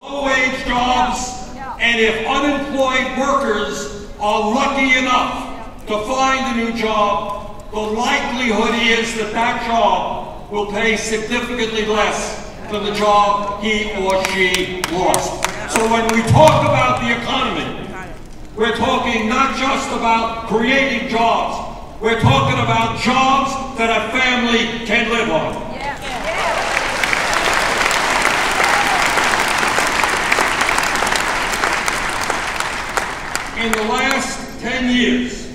low-wage jobs, and if unemployed workers are lucky enough to find a new job, the likelihood is that that job will pay significantly less than the job he or she lost. So when we talk about the economy, we're talking not just about creating jobs, we're talking about jobs that a family can live on. In the last 10 years,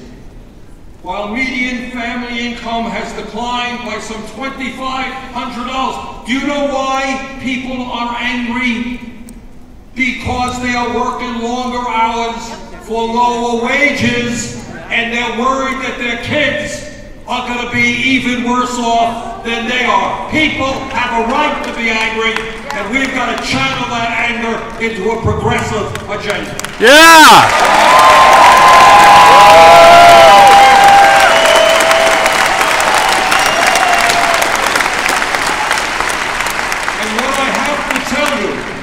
while median family income has declined by some $2,500, do you know why people are angry? Because they are working longer hours for lower wages, and they're worried that their kids are going to be even worse off than they are. People have a right to be angry, and we've got to channel that anger into a progressive agenda. Yeah!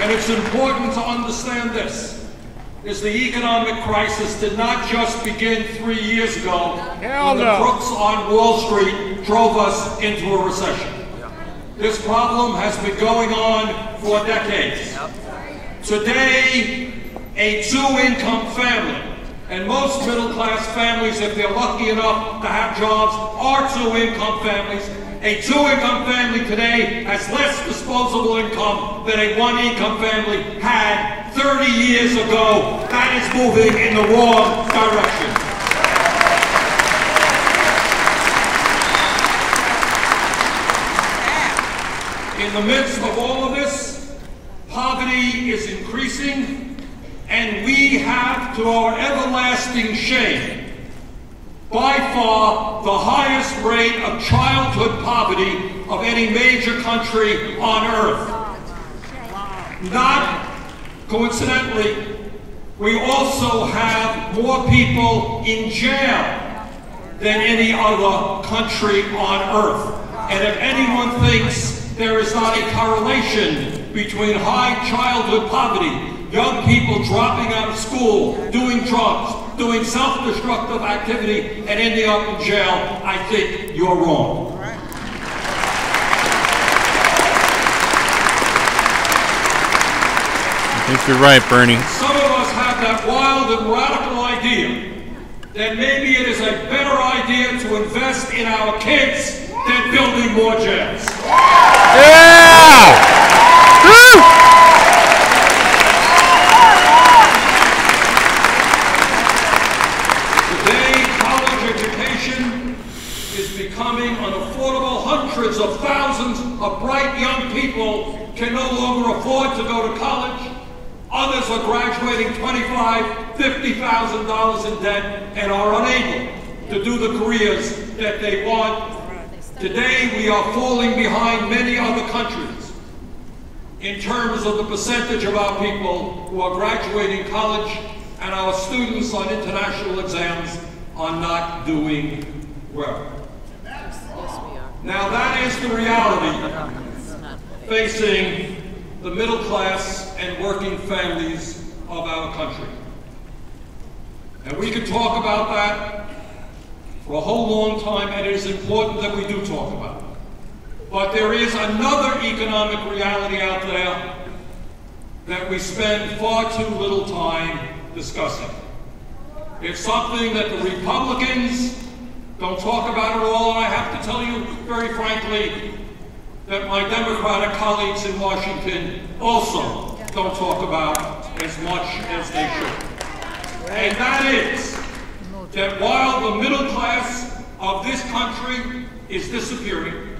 And it's important to understand this, is the economic crisis did not just begin 3 years ago when the crooks on Wall Street drove us into a recession. This problem has been going on for decades. Today, a two-income family, and most middle-class families, if they're lucky enough to have jobs, are two-income families. A two-income family today has less disposable income than a one-income family had 30 years ago. That is moving in the wrong direction. In the midst of all of this, poverty is increasing, and we have, to our everlasting shame, by far the highest rate of childhood poverty of any major country on earth. Not coincidentally, we also have more people in jail than any other country on earth. And if anyone thinks there is not a correlation between high childhood poverty, young people dropping out of school, doing drugs, doing self-destructive activity, and ending up in jail, I think you're wrong. I think you're right, Bernie. Some of us have that wild and radical idea that maybe it is a better idea to invest in our kids than building more jails. Yeah! Woo! Becoming unaffordable. Hundreds of thousands of bright young people can no longer afford to go to college. Others are graduating $25,000, $50,000 in debt and are unable to do the careers that they want. Today we are falling behind many other countries in terms of the percentage of our people who are graduating college, and our students on international exams are not doing well. Now that is the reality facing the middle class and working families of our country. And we could talk about that for a whole long time, and it is important that we do talk about it. But there is another economic reality out there that we spend far too little time discussing. It's something that the Republicans don't talk about it all, and I have to tell you very frankly that my Democratic colleagues in Washington also don't talk about as much as they should. And that is that while the middle class of this country is disappearing,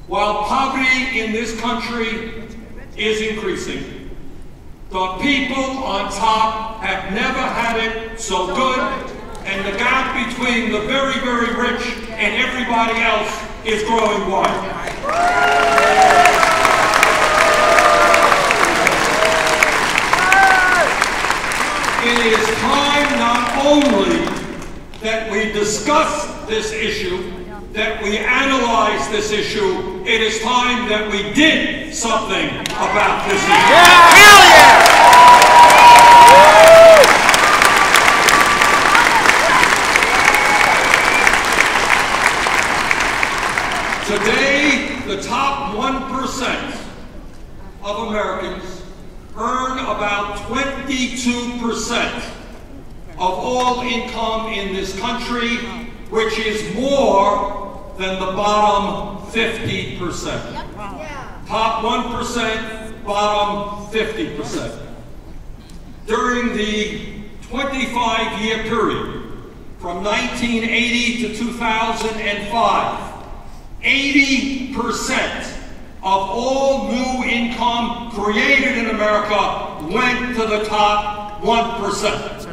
while poverty in this country is increasing, the people on top have never had it so good, and the gap between the very, very rich and everybody else is growing wide. It is time not only that we discuss this issue, that we analyze this issue, it is time that we did something about this issue. of Americans earn about 22% of all income in this country, which is more than the bottom 50%. Top 1%, bottom 50%. During the 25-year period, from 1980 to 2005, 80% of all new income created in America went to the top 1%.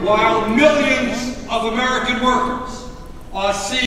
While millions of American workers are seeing